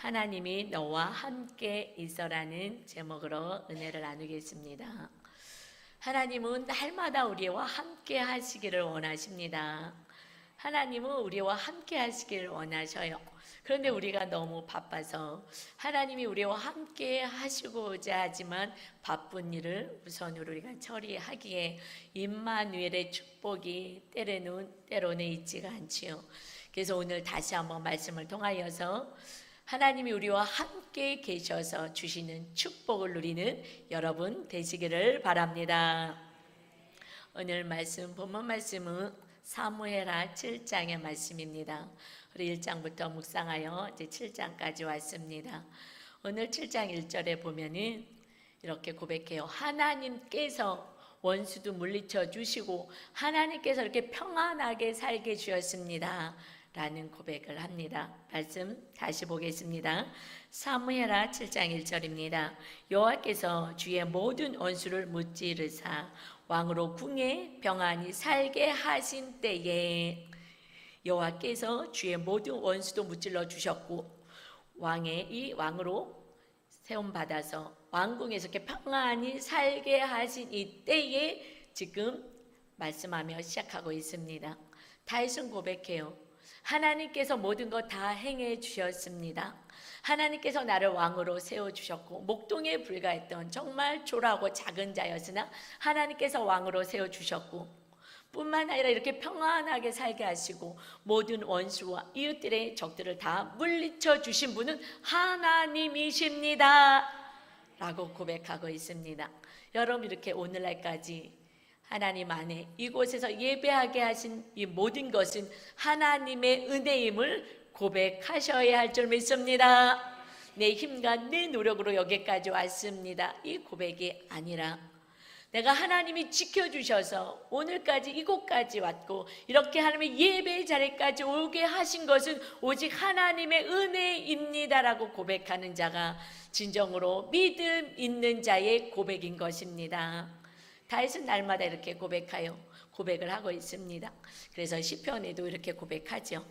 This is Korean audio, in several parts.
하나님이 너와 함께 있어라는 제목으로 은혜를 나누겠습니다. 하나님은 날마다 우리와 함께 하시기를 원하십니다. 하나님은 우리와 함께 하시기를 원하셔요. 그런데 우리가 너무 바빠서 하나님이 우리와 함께 하시고자 하지만 바쁜 일을 우선으로 우리가 처리하기에 임마누엘의 축복이 때로는 있지가 않지요. 그래서 오늘 다시 한번 말씀을 통하여서 하나님이 우리와 함께 계셔서 주시는 축복을 누리는 여러분 되시기를 바랍니다. 오늘 말씀, 본문 말씀은 사무엘하 7장의 말씀입니다. 우리 1장부터 묵상하여 이제 7장까지 왔습니다. 오늘 7장 1절에 보면은 이렇게 고백해요. 하나님께서 원수도 물리쳐 주시고 하나님께서 이렇게 평안하게 살게 주셨습니다 라는 고백을 합니다. 말씀 다시 보겠습니다. 사무엘하 7장 1절입니다. 여호와께서 주의 모든 원수를 무찌르사 왕으로 궁에 평안히 살게 하신 때에, 여호와께서 주의 모든 원수도 무찔러 주셨고 이 왕으로 세움 받아서 왕궁에서 이렇게 평안히 살게 하신 이 때에 지금 말씀하며 시작하고 있습니다. 다윗은 고백해요. 하나님께서 모든 것 다 행해 주셨습니다. 하나님께서 나를 왕으로 세워주셨고 목동에 불과했던 정말 초라하고 작은 자였으나 하나님께서 왕으로 세워주셨고 뿐만 아니라 이렇게 평안하게 살게 하시고 모든 원수와 이웃들의 적들을 다 물리쳐 주신 분은 하나님이십니다 라고 고백하고 있습니다. 여러분, 이렇게 오늘날까지 하나님 안에 이곳에서 예배하게 하신 이 모든 것은 하나님의 은혜임을 고백하셔야 할 줄 믿습니다. 내 힘과 내 노력으로 여기까지 왔습니다. 이 고백이 아니라 내가 하나님이 지켜주셔서 오늘까지 이곳까지 왔고 이렇게 하나님의 예배 자리까지 오게 하신 것은 오직 하나님의 은혜입니다라고 고백하는 자가 진정으로 믿음 있는 자의 고백인 것입니다. 다윗은 날마다 이렇게 고백을 하고 있습니다. 그래서 시편에도 이렇게 고백하죠.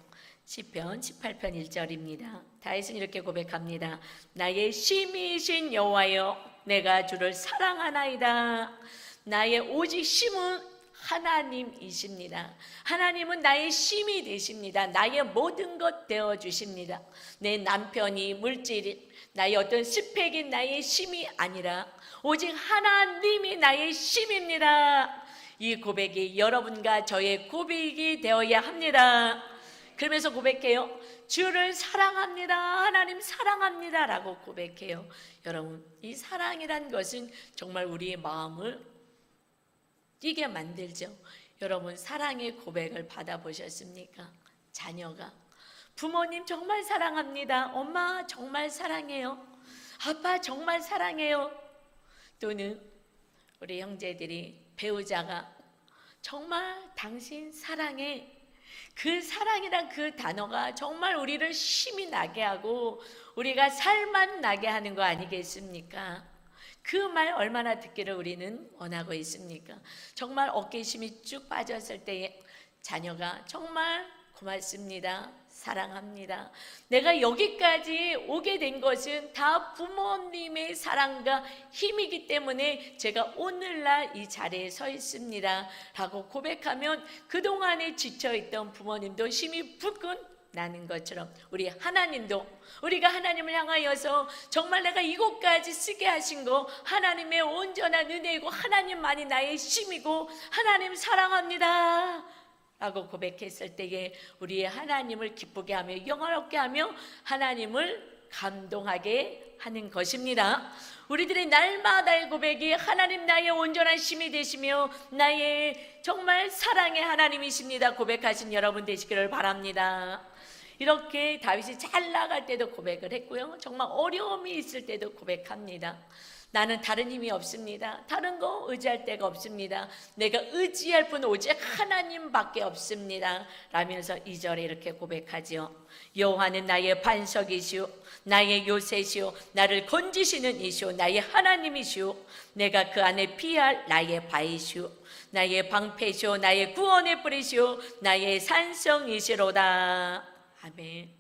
시편 18편 1절입니다. 다윗은 이렇게 고백합니다. 나의 심이신 여호와여, 내가 주를 사랑하나이다. 나의 오직 심은 하나님이십니다. 하나님은 나의 심이 되십니다. 나의 모든 것 되어주십니다. 내 남편이 물질이, 나의 어떤 스펙이 나의 심이 아니라 오직 하나님이 나의 심입니다. 이 고백이 여러분과 저의 고백이 되어야 합니다. 그러면서 고백해요. 주를 사랑합니다. 하나님 사랑합니다 라고 고백해요. 여러분, 이 사랑이란 것은 정말 우리의 마음을 뛰게 만들죠. 여러분, 사랑의 고백을 받아보셨습니까? 자녀가 부모님 정말 사랑합니다. 엄마 정말 사랑해요. 아빠 정말 사랑해요. 또는 우리 형제들이 배우자가 정말 당신 사랑해. 그 사랑이란 그 단어가 정말 우리를 힘이 나게 하고 우리가 살만 나게 하는 거 아니겠습니까? 그 말 얼마나 듣기를 우리는 원하고 있습니까? 정말 어깨에 힘이 쭉 빠졌을 때에 자녀가 정말 고맙습니다. 사랑합니다. 내가 여기까지 오게 된 것은 다 부모님의 사랑과 힘이기 때문에 제가 오늘날 이 자리에 서 있습니다 라고 고백하면 그동안에 지쳐있던 부모님도 힘이 불끈 나는 것처럼 우리 하나님도 우리가 하나님을 향하여서 정말 내가 이곳까지 쓰게 하신 거 하나님의 온전한 은혜이고 하나님만이 나의 힘이고 하나님 사랑합니다 라고 고백했을 때에 우리의 하나님을 기쁘게 하며 영화롭게 하며 하나님을 감동하게 하는 것입니다. 우리들의 날마다의 고백이 하나님 나의 온전한 힘이 되시며 나의 정말 사랑의 하나님이십니다 고백하신 여러분 되시기를 바랍니다. 이렇게 다윗이 잘 나갈 때도 고백을 했고요. 정말 어려움이 있을 때도 고백합니다. 나는 다른 힘이 없습니다. 다른 거 의지할 데가 없습니다. 내가 의지할 분은 오직 하나님밖에 없습니다 라면서 2절에 이렇게 고백하지요. 여호와는 나의 반석이시오 나의 요새시오 나를 건지시는 이시오 나의 하나님이시오 내가 그 안에 피할 나의 바위시오 나의 방패시오 나의 구원의 뿌리시오 나의 산성이시로다. 아멘.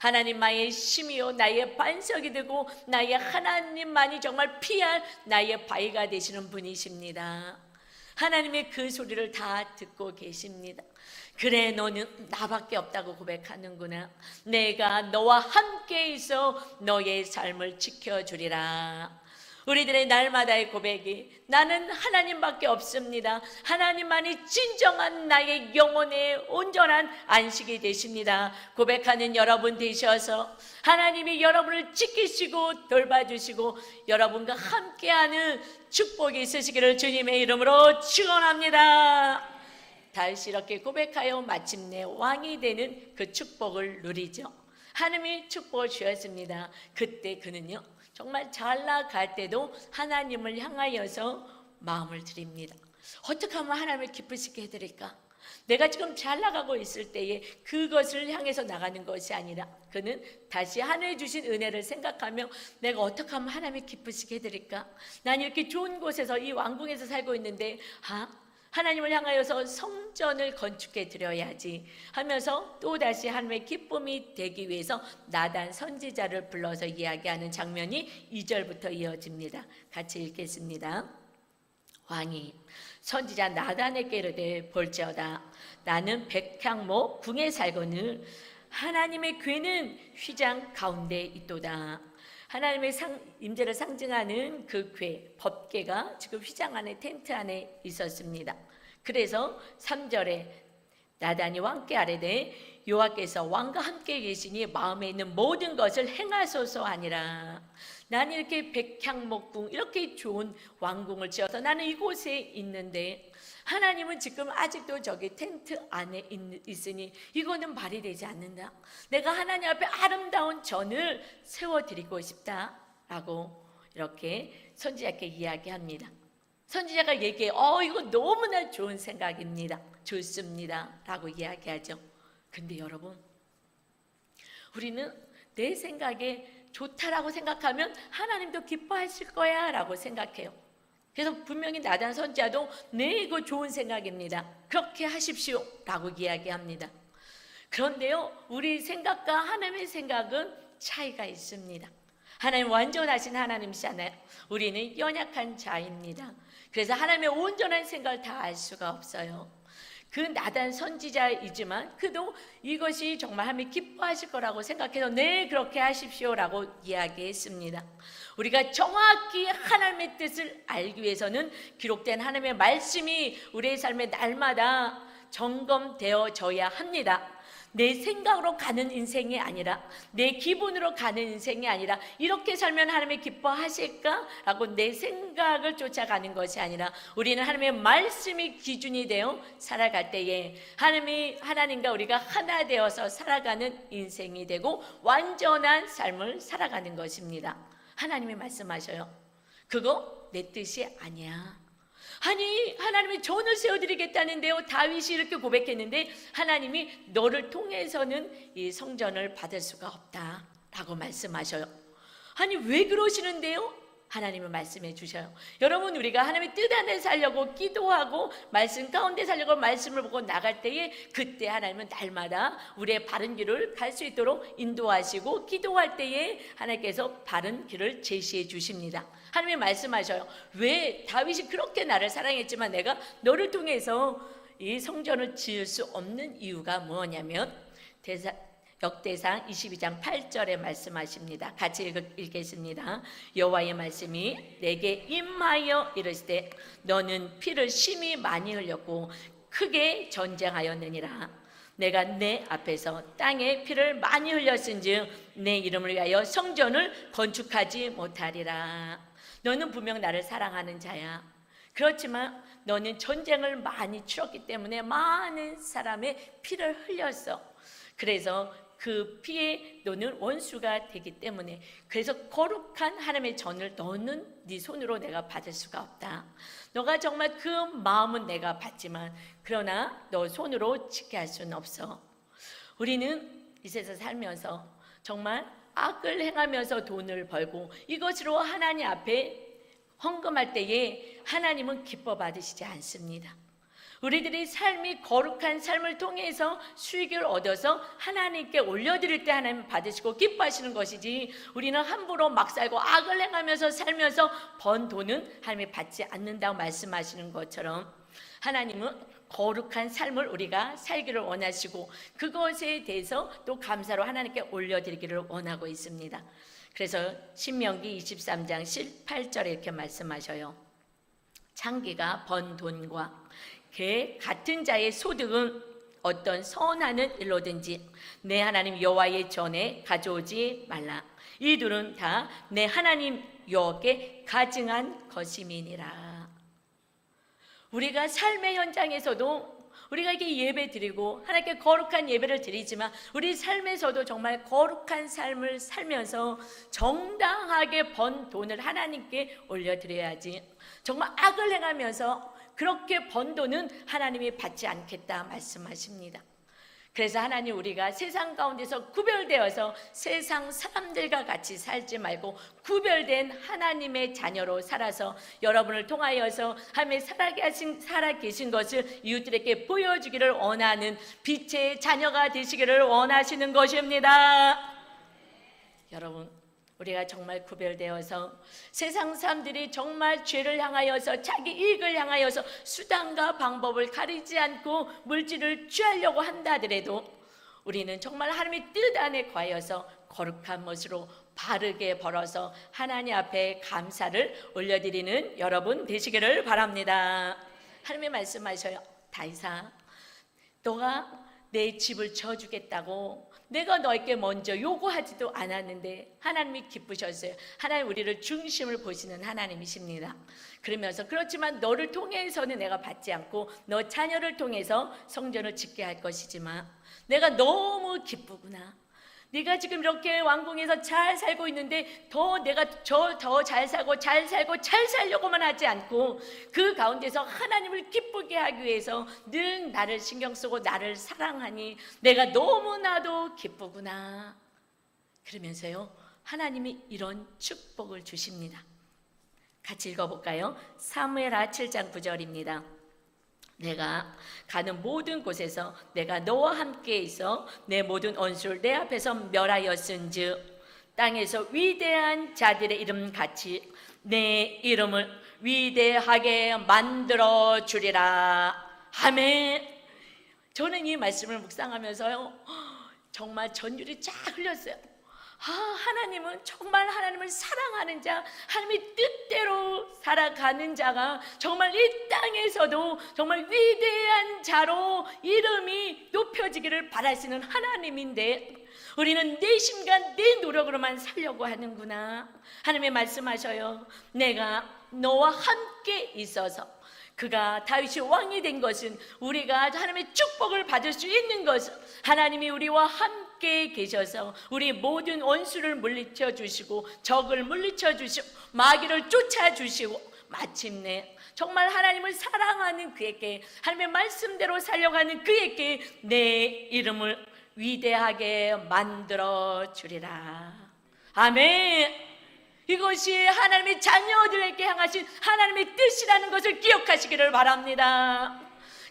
하나님만의 힘이요 나의 반석이 되고 나의 하나님만이 정말 피할 나의 바위가 되시는 분이십니다. 하나님의 그 소리를 다 듣고 계십니다. 그래, 너는 나밖에 없다고 고백하는구나. 내가 너와 함께 있어 너의 삶을 지켜주리라. 우리들의 날마다의 고백이 나는 하나님밖에 없습니다. 하나님만이 진정한 나의 영혼의 온전한 안식이 되십니다. 고백하는 여러분 되셔서 하나님이 여러분을 지키시고 돌봐주시고 여러분과 함께하는 축복이 있으시기를 주님의 이름으로 축원합니다. 다윗이 이렇게 고백하여 마침내 왕이 되는 그 축복을 누리죠. 하나님이 축복을 주었습니다. 그때 그는요 정말 잘 나갈 때도 하나님을 향하여서 마음을 드립니다. 어떻게 하면 하나님을 기쁘시게 해드릴까? 내가 지금 잘 나가고 있을 때에 그것을 향해서 나가는 것이 아니라 그는 다시 하나님 주신 은혜를 생각하며 내가 어떻게 하면 하나님을 기쁘시게 해드릴까? 난 이렇게 좋은 곳에서 이 왕궁에서 살고 있는데 하나님을 향하여서 성전을 건축해 드려야지 하면서 또다시 하나님의 기쁨이 되기 위해서 나단 선지자를 불러서 이야기하는 장면이 2절부터 이어집니다. 같이 읽겠습니다. 왕이 선지자 나단에게 이르되 볼지어다 나는 백향목 궁에 살거늘 하나님의 궤는 휘장 가운데 있도다. 하나님의 임재를 상징하는 그 궤, 법궤가 지금 휘장 안에 텐트 안에 있었습니다. 그래서 3절에 나단이 왕께 아뢰되 여호와께서 왕과 함께 계시니 마음에 있는 모든 것을 행하소서 하니라. 나는 이렇게 백향목궁 이렇게 좋은 왕궁을 지어서 나는 이곳에 있는데 하나님은 지금 아직도 저기 텐트 안에 있으니 이거는 말이 되지 않는다. 내가 하나님 앞에 아름다운 전을 세워드리고 싶다라고 이렇게 선지자께 이야기합니다. 선지자가 얘기해 이거 너무나 좋은 생각입니다. 좋습니다 라고 이야기하죠. 근데 여러분 우리는 내 생각에 좋다라고 생각하면 하나님도 기뻐하실 거야 라고 생각해요. 그래서 분명히 나단 선지자도 네 이거 좋은 생각입니다. 그렇게 하십시오 라고 이야기합니다. 그런데요 우리 생각과 하나님의 생각은 차이가 있습니다. 하나님 완전하신 하나님이시잖아요. 우리는 연약한 자입니다. 그래서 하나님의 온전한 생각을 다 알 수가 없어요. 그 나단 선지자이지만 그도 이것이 정말 하나님이 기뻐하실 거라고 생각해서 네 그렇게 하십시오라고 이야기했습니다. 우리가 정확히 하나님의 뜻을 알기 위해서는 기록된 하나님의 말씀이 우리의 삶에 날마다 점검되어져야 합니다. 내 생각으로 가는 인생이 아니라 내 기분으로 가는 인생이 아니라 이렇게 살면 하나님이 기뻐하실까? 라고 내 생각을 쫓아가는 것이 아니라 우리는 하나님의 말씀이 기준이 되어 살아갈 때에 하나님과 우리가 하나 되어서 살아가는 인생이 되고 완전한 삶을 살아가는 것입니다. 하나님이 말씀하셔요. 그거 내 뜻이 아니야. 아니 하나님이 전을 세워드리겠다는데요. 다윗이 이렇게 고백했는데 하나님이 너를 통해서는 이 성전을 받을 수가 없다라고 말씀하셔요. 아니 왜 그러시는데요? 하나님은 말씀해 주셔요. 여러분 우리가 하나님의 뜻 안에 살려고 기도하고 말씀 가운데 살려고 말씀을 보고 나갈 때에 그때 하나님은 날마다 우리의 바른 길을 갈 수 있도록 인도하시고 기도할 때에 하나님께서 바른 길을 제시해 주십니다. 하나님이 말씀하셔요. 왜 다윗이 그렇게 나를 사랑했지만 내가 너를 통해서 이 성전을 지을 수 없는 이유가 뭐냐면 역대상 22장 8절에 말씀하십니다. 같이 읽겠습니다. 여호와의 말씀이 내게 임하여 이르시되 너는 피를 심히 많이 흘렸고 크게 전쟁하였느니라. 내가 내 앞에서 땅에 피를 많이 흘렸은즉 내 이름을 위하여 성전을 건축하지 못하리라. 너는 분명 나를 사랑하는 자야. 그렇지만 너는 전쟁을 많이 치렀기 때문에 많은 사람의 피를 흘렸어. 그래서 그 피에 너는 원수가 되기 때문에 그래서 거룩한 하나님의 전을 너는 네 손으로 내가 받을 수가 없다. 너가 정말 그 마음은 내가 받지만 그러나 너 손으로 지게 할 수는 없어. 우리는 이 세상 살면서 정말 악을 행하면서 돈을 벌고 이것으로 하나님 앞에 헌금할 때에 하나님은 기뻐 받으시지 않습니다. 우리들이 삶이 거룩한 삶을 통해서 수익을 얻어서 하나님께 올려드릴 때 하나님 받으시고 기뻐하시는 것이지, 우리는 함부로 막 살고 악을 행하면서 살면서 번 돈은 하나님이 받지 않는다고 말씀하시는 것처럼, 하나님은 거룩한 삶을 우리가 살기를 원하시고 그것에 대해서 또 감사로 하나님께 올려드리기를 원하고 있습니다. 그래서 신명기 23장 18절에 이렇게 말씀하셔요. 창기가 번 돈과 개 같은 자의 소득은 어떤 선하는 일로든지 내 하나님 여호와의 전에 가져오지 말라. 이 둘은 다 내 하나님 여호와께 가증한 것임이니라. 우리가 삶의 현장에서도 우리가 이렇게 예배 드리고 하나님께 거룩한 예배를 드리지만, 우리 삶에서도 정말 거룩한 삶을 살면서 정당하게 번 돈을 하나님께 올려드려야지, 정말 악을 행하면서 그렇게 번 돈은 하나님이 받지 않겠다 말씀하십니다. 그래서 하나님, 우리가 세상 가운데서 구별되어서 세상 사람들과 같이 살지 말고 구별된 하나님의 자녀로 살아서 여러분을 통하여서 하나님의 살아계신 것을 이웃들에게 보여주기를 원하는 빛의 자녀가 되시기를 원하시는 것입니다. 여러분, 우리가 정말 구별되어서 세상 사람들이 정말 죄를 향하여서 자기 이익을 향하여서 수단과 방법을 가리지 않고 물질을 취하려고 한다 하더라도 우리는 정말 하나님의 뜻 안에 거하여서 거룩한 것으로 바르게 벌어서 하나님 앞에 감사를 올려드리는 여러분 되시기를 바랍니다. 하나님의 말씀하셔요. 다윗아, 너가 내 집을 지어주겠다고 내가 너에게 먼저 요구하지도 않았는데 하나님이 기쁘셨어요. 하나님, 우리를 중심을 보시는 하나님이십니다. 그러면서 그렇지만 너를 통해서는 내가 받지 않고 너 자녀를 통해서 성전을 짓게 할 것이지만 내가 너무 기쁘구나. 네가 지금 이렇게 왕궁에서 잘 살고 있는데 내가 더 잘 살고 잘 살려고만 하지 않고 그 가운데서 하나님을 기쁘게 하기 위해서 늘 나를 신경 쓰고 나를 사랑하니 내가 너무나도 기쁘구나. 그러면서요, 하나님이 이런 축복을 주십니다. 같이 읽어볼까요? 사무엘하 7장 9절입니다. 내가 가는 모든 곳에서 내가 너와 함께 있어 내 모든 원수를 내 앞에서 멸하였은즉 땅에서 위대한 자들의 이름 같이 내 이름을 위대하게 만들어 주리라. 아멘. 저는 이 말씀을 묵상하면서요, 정말 전율이 쫙 흘렸어요. 하나님은 정말 하나님을 사랑하는 자, 하나님의 뜻대로 살아가는 자가 정말 이 땅에서도 정말 위대한 자로 이름이 높여지기를 바라시는 하나님인데 우리는 내 심간 내 노력으로만 살려고 하는구나. 하나님의 말씀하셔요. 내가 너와 함께 있어서, 그가 다윗이 왕이 된 것은, 우리가 하나님의 축복을 받을 수 있는 것은 하나님이 우리와 함께 계셔서 우리 모든 원수를 물리쳐 주시고 적을 물리쳐 주시고 마귀를 쫓아 주시고 마침내 정말 하나님을 사랑하는 그에게, 하나님의 말씀대로 살려가는 그에게 내 이름을 위대하게 만들어 주리라. 아멘. 이것이 하나님의 자녀들에게 향하신 하나님의 뜻이라는 것을 기억하시기를 바랍니다.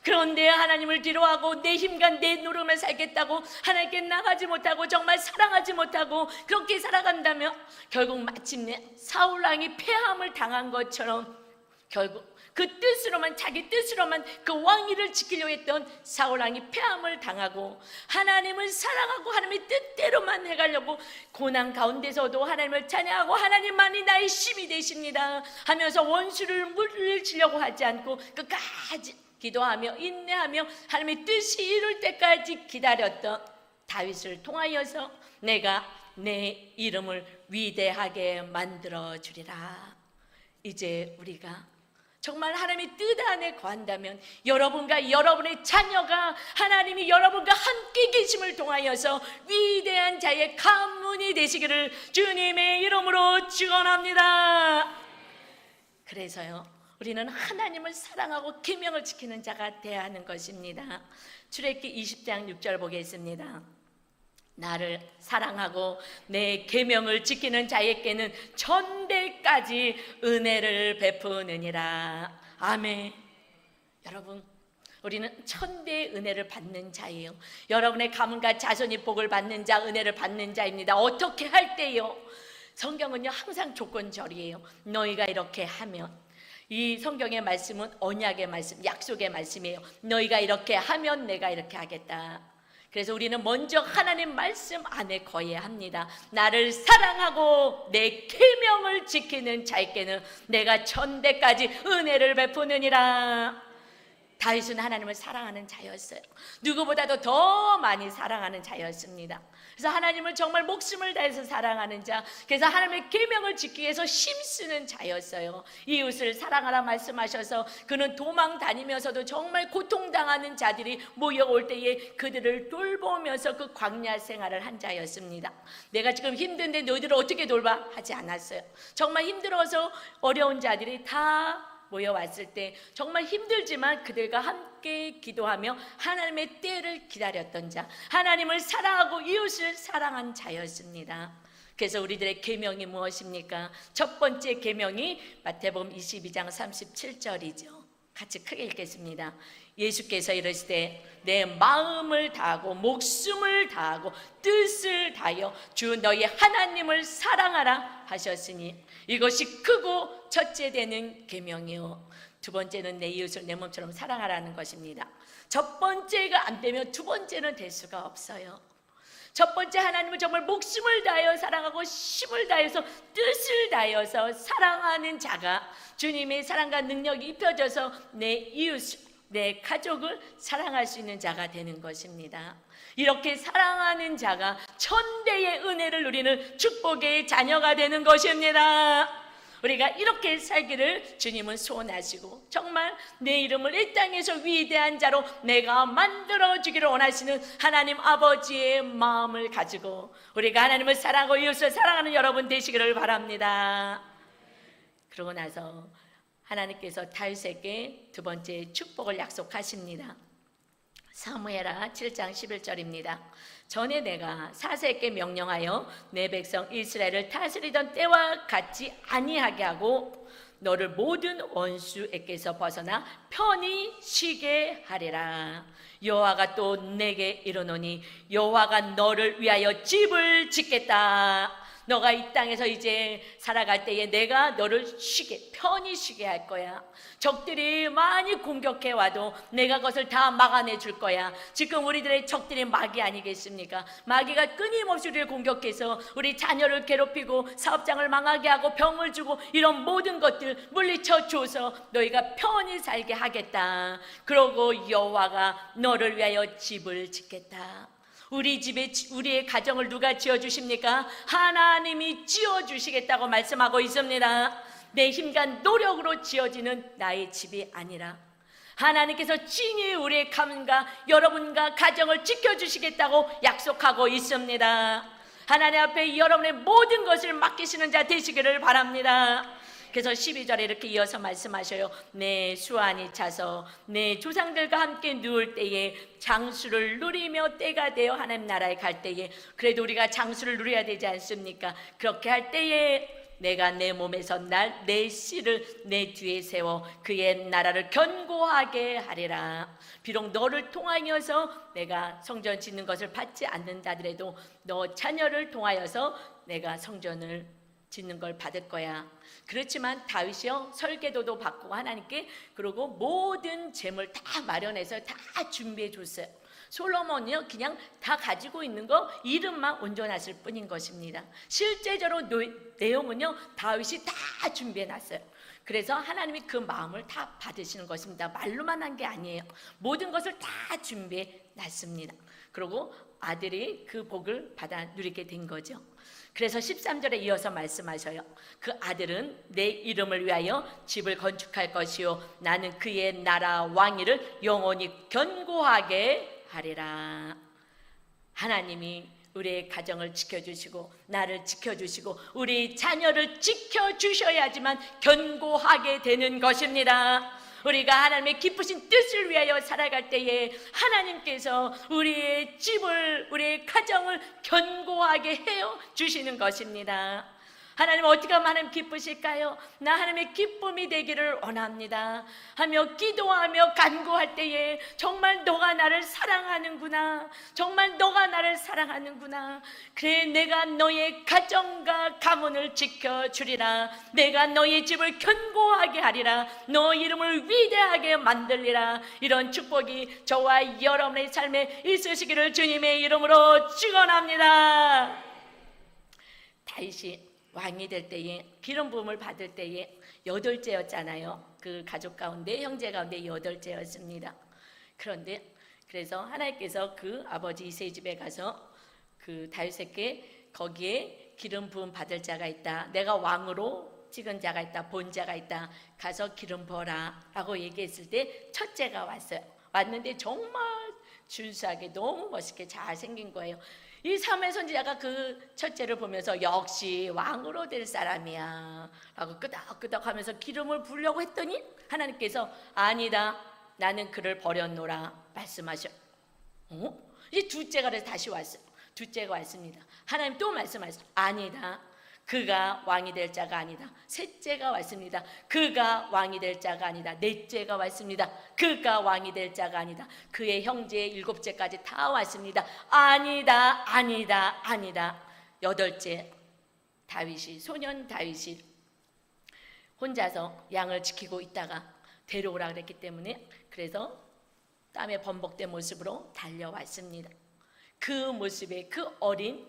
그런데 하나님을 뒤로하고 내 힘과 내 노력만 살겠다고 하나님께 나가지 못하고 정말 사랑하지 못하고 그렇게 살아간다면 결국 마침내 사울왕이 패함을 당한 것처럼 결국 그 뜻으로만, 자기 뜻으로만 그 왕위를 지키려고 했던 사울왕이 패함을 당하고 하나님을 사랑하고 하나님의 뜻대로만 해가려고 고난 가운데서도 하나님을 찬양하고 하나님만이 나의 힘이 되십니다 하면서 원수를 물리치려고 하지 않고 끝까지 기도하며 인내하며 하나님의 뜻이 이룰 때까지 기다렸던 다윗을 통하여서 내가 내 이름을 위대하게 만들어 주리라. 이제 우리가 정말 하나님의 뜻 안에 거한다면 여러분과 여러분의 자녀가 하나님이 여러분과 함께 계심을 통하여서 위대한 자의 가문이 되시기를 주님의 이름으로 축원합니다. 그래서요, 우리는 하나님을 사랑하고 계명을 지키는 자가 되어야 하는 것입니다. 출애굽기 20장 6절 보겠습니다. 나를 사랑하고 내 계명을 지키는 자에게는 전대까지 은혜를 베푸느니라. 아멘. 여러분, 우리는 천대의 은혜를 받는 자예요. 여러분의 가문과 자손이 복을 받는 자, 은혜를 받는 자입니다. 어떻게 할 때요? 성경은요 항상 조건절이에요. 너희가 이렇게 하면, 이 성경의 말씀은 언약의 말씀, 약속의 말씀이에요. 너희가 이렇게 하면 내가 이렇게 하겠다. 그래서 우리는 먼저 하나님 말씀 안에 거해야 합니다. 나를 사랑하고 내 계명을 지키는 자에게는 내가 천대까지 은혜를 베푸느니라. 다윗은 하나님을 사랑하는 자였어요. 누구보다도 더 많이 사랑하는 자였습니다. 그래서 하나님을 정말 목숨을 다해서 사랑하는 자, 그래서 하나님의 계명을 지키기 위해서 힘쓰는 자였어요. 이웃을 사랑하라 말씀하셔서 그는 도망 다니면서도 정말 고통당하는 자들이 모여올 때에 그들을 돌보면서 그 광야 생활을 한 자였습니다. 내가 지금 힘든데 너희들을 어떻게 돌봐? 하지 않았어요. 정말 힘들어서 어려운 자들이 다 모여왔을 때 정말 힘들지만 그들과 함께 기도하며 하나님의 때를 기다렸던 자, 하나님을 사랑하고 이웃을 사랑한 자였습니다. 그래서 우리들의 계명이 무엇입니까? 첫 번째 계명이 마태복음 22장 37절이죠. 같이 크게 읽겠습니다. 예수께서 이르시되 내 마음을 다하고 목숨을 다하고 뜻을 다하여 주 너희 하나님을 사랑하라 하셨으니 이것이 크고 첫째 되는 계명이요, 두 번째는 내 이웃을 내 몸처럼 사랑하라는 것입니다. 첫 번째가 안 되면 두 번째는 될 수가 없어요. 첫 번째 하나님을 정말 목숨을 다하여 사랑하고 힘을 다해서 뜻을 다해서 사랑하는 자가 주님의 사랑과 능력이 입혀져서 내 이웃, 내 가족을 사랑할 수 있는 자가 되는 것입니다. 이렇게 사랑하는 자가 천대의 은혜를 누리는 축복의 자녀가 되는 것입니다. 우리가 이렇게 살기를 주님은 소원하시고 정말 내 이름을 이 땅에서 위대한 자로 내가 만들어주기를 원하시는 하나님 아버지의 마음을 가지고 우리가 하나님을 사랑하고 이웃을 사랑하는 여러분 되시기를 바랍니다. 그러고 나서 하나님께서 다윗에게 두 번째 축복을 약속하십니다. 사무엘하 7장 11절입니다. 전에 내가 사세에게 명령하여 내 백성 이스라엘을 다스리던 때와 같이 아니하게 하고 너를 모든 원수에게서 벗어나 편히 쉬게 하리라. 여호와가 또 내게 이르노니 여호와가 너를 위하여 집을 짓겠다. 너가 이 땅에서 이제 살아갈 때에 내가 너를 편히 쉬게 할 거야. 적들이 많이 공격해 와도 내가 그것을 다 막아내 줄 거야. 지금 우리들의 적들이 마귀 아니겠습니까? 마귀가 끊임없이 우리를 공격해서 우리 자녀를 괴롭히고 사업장을 망하게 하고 병을 주고 이런 모든 것들 물리쳐 줘서 너희가 편히 살게 하겠다. 그러고 여호와가 너를 위하여 집을 짓겠다. 우리 집에 우리의 가정을 누가 지어주십니까? 하나님이 지어주시겠다고 말씀하고 있습니다. 내 힘과 노력으로 지어지는 나의 집이 아니라 하나님께서 친히 우리의 가문과 여러분과 가정을 지켜주시겠다고 약속하고 있습니다. 하나님 앞에 여러분의 모든 것을 맡기시는 자 되시기를 바랍니다. 그래서 12절에 이렇게 이어서 말씀하셔요. 내 수완이 차서 내 조상들과 함께 누울 때에 장수를 누리며 때가 되어 하나님 나라에 갈 때에, 그래도 우리가 장수를 누려야 되지 않습니까? 그렇게 할 때에 내가 내 몸에서 내 씨를 내 뒤에 세워 그의 나라를 견고하게 하리라. 비록 너를 통하여서 내가 성전 짓는 것을 받지 않는다더라도 너 자녀를 통하여서 내가 성전을 짓는 걸 받을 거야. 그렇지만 다윗이요 설계도도 받고 하나님께, 그리고 모든 재물 다 마련해서 다 준비해 줬어요. 솔로몬이요 그냥 다 가지고 있는 거 이름만 온전하실 뿐인 것입니다. 실제적으로 내용은요 다윗이 다 준비해 놨어요. 그래서 하나님이 그 마음을 다 받으시는 것입니다. 말로만 한 게 아니에요. 모든 것을 다 준비해 놨습니다. 그리고 아들이 그 복을 받아 누리게 된 거죠. 그래서 13절에 이어서 말씀하셔요. 그 아들은 내 이름을 위하여 집을 건축할 것이요 나는 그의 나라 왕위를 영원히 견고하게 하리라. 하나님이 우리의 가정을 지켜주시고 나를 지켜주시고 우리 자녀를 지켜주셔야지만 견고하게 되는 것입니다. 우리가 하나님의 기쁘신 뜻을 위하여 살아갈 때에 하나님께서 우리의 집을, 우리의 가정을 견고하게 해요 주시는 것입니다. 하나님 어떻게 하면 하나님 기쁘실까요? 나 하나님의 기쁨이 되기를 원합니다 하며 기도하며 간구할 때에 정말 너가 나를 사랑하는구나, 정말 너가 나를 사랑하는구나, 그래 내가 너의 가정과 가문을 지켜주리라, 내가 너의 집을 견고하게 하리라, 너 이름을 위대하게 만들리라. 이런 축복이 저와 여러분의 삶에 있으시기를 주님의 이름으로 축원합니다. 다윗이 왕이 될 때에, 기름 부음을 받을 때에 8째였잖아요. 그 가족 가운데, 형제 가운데 8째였습니다. 그런데 그래서 하나님께서 그 아버지 이새의 집에 가서 그 다윗에게 거기에 기름 부음 받을 자가 있다, 내가 왕으로 찍은 자가 있다, 본 자가 있다, 가서 기름 부어라 라고 얘기했을 때 첫째가 왔어요. 왔는데 정말 준수하게 너무 멋있게 잘생긴 거예요. 이 사무엘 선지자가 그 첫째를 보면서 역시 왕으로 될 사람이야 라고 끄덕끄덕 하면서 기름을 부으려고 했더니 하나님께서 아니다, 나는 그를 버렸노라 말씀하셔. 이 둘째가 그래서 다시 왔어요. 둘째가 왔습니다. 하나님 또 말씀하셨어요. 아니다, 그가 왕이 될 자가 아니다. 셋째가 왔습니다. 그가 왕이 될 자가 아니다. 넷째가 왔습니다. 그가 왕이 될 자가 아니다. 그의 형제 7째까지 다 왔습니다. 아니다, 아니다, 아니다. 8째 다윗이, 소년 다윗이 혼자서 양을 지키고 있다가 데려오라 그랬기 때문에 그래서 땀에 범벅된 모습으로 달려왔습니다. 그 모습에 그 어린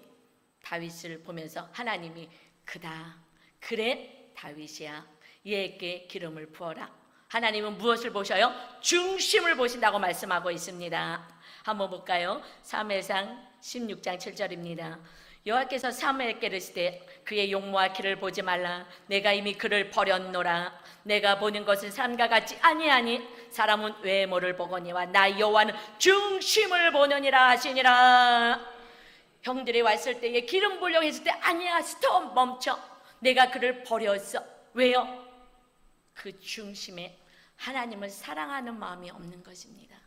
다윗을 보면서 하나님이 그다, 그래 다윗이야, 얘에게 기름을 부어라. 하나님은 무엇을 보셔요? 중심을 보신다고 말씀하고 있습니다. 한번 볼까요? 사무엘상 16장 7절입니다. 여호와께서 사무엘에게 이르시되 그의 용모와 키를 보지 말라, 내가 이미 그를 버렸노라. 내가 보는 것은 삶과 같지 아니하니 사람은 외모를 보거니와 나 여호와는 중심을 보느니라 하시니라. 형들이 왔을 때에 기름 부으려고 했을 때 아니야, 스톱, 멈춰, 내가 그를 버렸어. 왜요? 그 중심에 하나님을 사랑하는 마음이 없는 것입니다.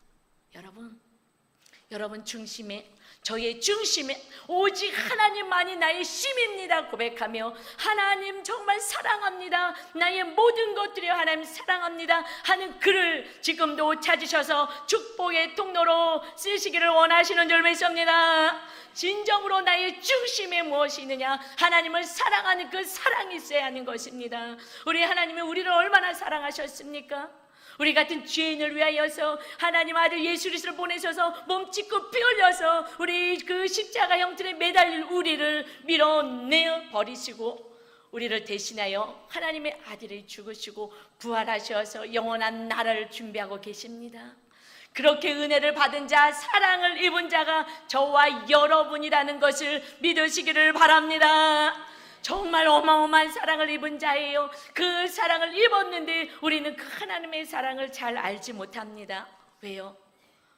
여러분 중심에, 저의 중심에 오직 하나님만이 나의 심입니다 고백하며 하나님 정말 사랑합니다, 나의 모든 것들이 하나님 사랑합니다 하는 그를 지금도 찾으셔서 축복의 통로로 쓰시기를 원하시는 줄 믿습니다. 진정으로 나의 중심에 무엇이 있느냐? 하나님을 사랑하는 그 사랑이 있어야 하는 것입니다. 우리 하나님이 우리를 얼마나 사랑하셨습니까? 우리 같은 죄인을 위하여서 하나님 아들 예수 그리스도를 보내셔서 몸 찢고 피 흘려서 우리 그 십자가 형틀에 매달릴 우리를 밀어내어 버리시고 우리를 대신하여 하나님의 아들이 죽으시고 부활하셔서 영원한 나라를 준비하고 계십니다. 그렇게 은혜를 받은 자, 사랑을 입은 자가 저와 여러분이라는 것을 믿으시기를 바랍니다. 정말 어마어마한 사랑을 입은 자예요. 그 사랑을 입었는데 우리는 그 하나님의 사랑을 잘 알지 못합니다. 왜요?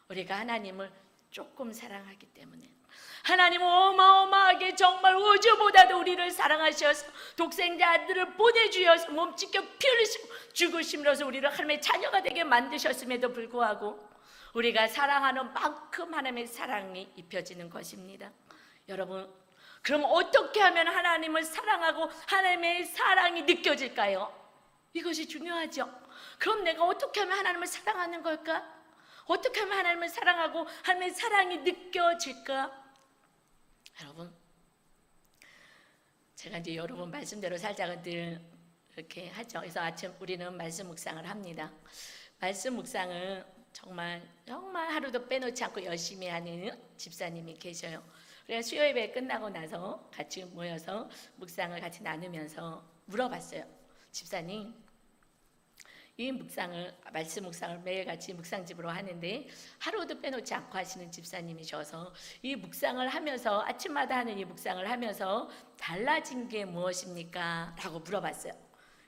우리가 하나님을 조금 사랑하기 때문에. 하나님은 어마어마하게 정말 우주보다도 우리를 사랑하셔서 독생자 아들을 보내주셔서 몸찢겨 피 흘리시고 죽으심으로써 우리를 하나님의 자녀가 되게 만드셨음에도 불구하고 우리가 사랑하는 만큼 하나님의 사랑이 입혀지는 것입니다. 여러분, 그럼 어떻게 하면 하나님을 사랑하고 하나님의 사랑이 느껴질까요? 이것이 중요하죠. 그럼 내가 어떻게 하면 하나님을 사랑하는 걸까? 어떻게 하면 하나님을 사랑하고 하나님의 사랑이 느껴질까? 여러분, 제가 이제 여러분 말씀대로 살자고 늘 이렇게 하죠. 그래서 아침 우리는 말씀 묵상을 합니다. 말씀 묵상을 정말 하루도 빼놓지 않고 열심히 하는 집사님이 계셔요. 그래서 수요 예배 끝나고 나서 같이 모여서 묵상을 같이 나누면서 물어봤어요. 집사님, 이 묵상을, 말씀 묵상을 매일같이 묵상집으로 하는데 하루도 빼놓지 않고 하시는 집사님이셔서 이 묵상을 하면서, 아침마다 하는 이 묵상을 하면서 달라진 게 무엇입니까? 라고 물어봤어요.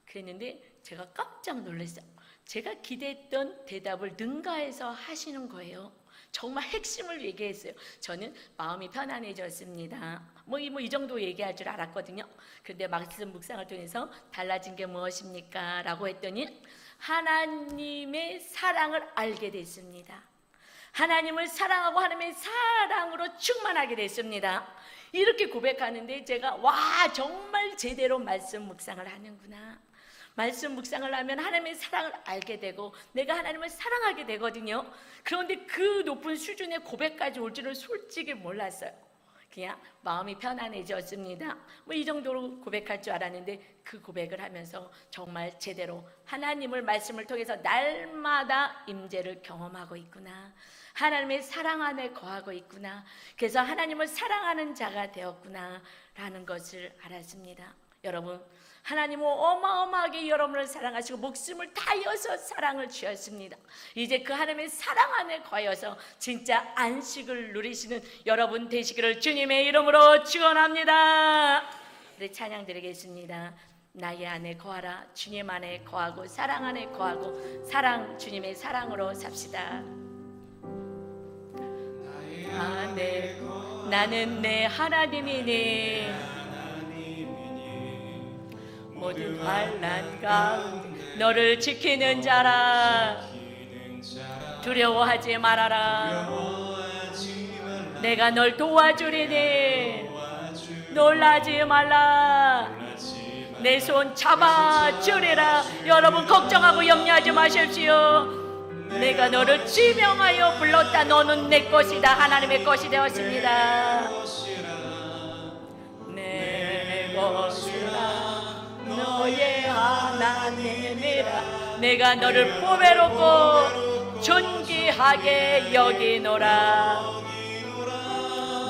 그랬는데 제가 깜짝 놀랐어요. 제가 기대했던 대답을 능가해서 하시는 거예요. 정말 핵심을 얘기했어요. 저는 마음이 편안해졌습니다. 이 정도 얘기할 줄 알았거든요. 그런데 말씀 묵상을 통해서 달라진 게 무엇입니까? 라고 했더니 하나님의 사랑을 알게 됐습니다. 하나님을 사랑하고 하나님의 사랑으로 충만하게 됐습니다. 이렇게 고백하는데 제가 와, 정말 제대로 말씀 묵상을 하는구나. 말씀 묵상을 하면 하나님의 사랑을 알게 되고 내가 하나님을 사랑하게 되거든요. 그런데 그 높은 수준의 고백까지 올 줄은 솔직히 몰랐어요. 그냥 마음이 편안해졌습니다. 뭐 이 정도로 고백할 줄 알았는데 그 고백을 하면서 정말 제대로 하나님을 말씀을 통해서 날마다 임재를 경험하고 있구나. 하나님의 사랑 안에 거하고 있구나. 그래서 하나님을 사랑하는 자가 되었구나 라는 것을 알았습니다. 여러분, 하나님은 어마어마하게 여러분을 사랑하시고 목숨을 다해서 사랑을 주셨습니다. 이제 그 하나님의 사랑 안에 거하여서 진짜 안식을 누리시는 여러분 되시기를 주님의 이름으로 축원합니다. 우리 찬양 드리겠습니다. 나의 안에 거하라. 주님 안에 거하고 사랑 안에 거하고 사랑, 주님의 사랑으로 삽시다. 안에 나는 내 하나님이니 모든 환난 가운데 너를 지키는 자라. 두려워하지 말아라. 내가 널 도와주리니 놀라지 말라. 내 손 잡아주리라. 여러분 걱정하고 염려하지 마십시오. 내가 너를 지명하여 불렀다. 너는 내 것이다. 하나님의 것이 되었습니다. 내 것이라. 너의 하나님이라. 내가 너를 보배롭고 존귀하게 여기노라.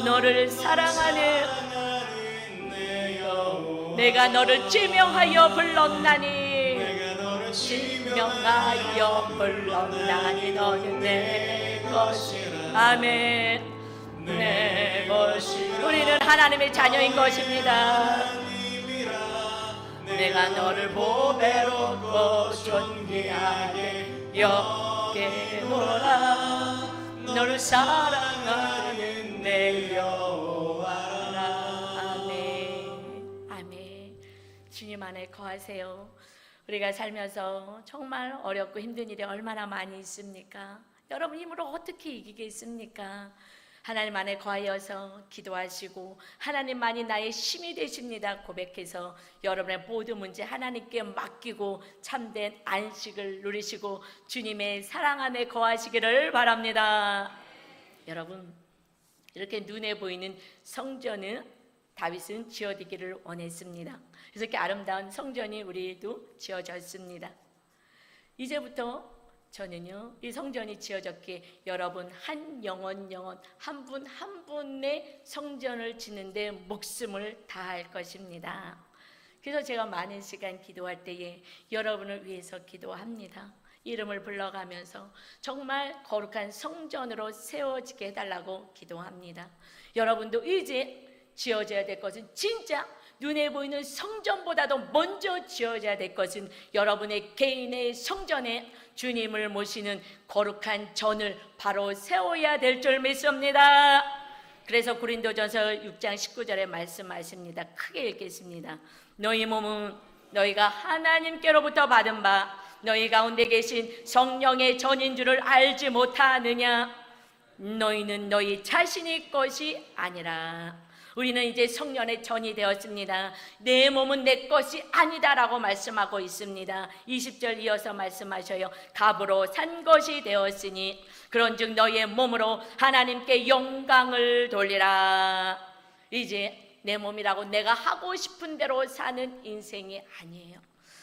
너를 사랑하는 내가 너를 지명하여 불렀나니. 지명하여 불렀나니. 너는 내 것이라. 아멘. 내 것이. 우리는 하나님의 자녀인 것입니다. 내가 너를 보배롭고 존귀하게 여기노라. 너를 사랑하는 내 여호와라. 아멘. 아멘. 주님 안에 거하세요. 우리가 살면서 정말 어렵고 힘든 일이 얼마나 많이 있습니까? 여러분 힘으로 어떻게 이기겠습니까? 하나님 안에 거하여서 기도하시고 하나님만이 나의 힘이 되십니다 고백해서 여러분의 모든 문제 하나님께 맡기고 참된 안식을 누리시고 주님의 사랑 안에 거하시기를 바랍니다. 여러분, 이렇게 눈에 보이는 성전은 다윗은 지어지기를 원했습니다. 그래서 이렇게 아름다운 성전이 우리도 지어졌습니다. 이제부터 저는요, 이 성전이 지어졌기에 여러분 한 영혼 한 분 한 분의 성전을 짓는데 목숨을 다할 것입니다. 그래서 제가 많은 시간 기도할 때에 여러분을 위해서 기도합니다. 이름을 불러가면서 정말 거룩한 성전으로 세워지게 해달라고 기도합니다. 여러분도 이제 지어져야 될 것은 진짜 눈에 보이는 성전보다도 먼저 지어져야 될 것은 여러분의 개인의 성전에 주님을 모시는 거룩한 전을 바로 세워야 될 줄 믿습니다. 그래서 고린도전서 6장 19절에 말씀하십니다. 크게 읽겠습니다. 너희 몸은 너희가 하나님께로부터 받은 바 너희 가운데 계신 성령의 전인 줄을 알지 못하느냐. 너희는 너희 자신의 것이 아니라. 우리는 이제 성령의 전이 되었습니다. 내 몸은 내 것이 아니다라고 말씀하고 있습니다. 20절 이어서 말씀하셔요. 값으로 산 것이 되었으니 그런즉 너희의 몸으로 하나님께 영광을 돌리라. 이제 내 몸이라고 내가 하고 싶은 대로 사는 인생이 아니에요.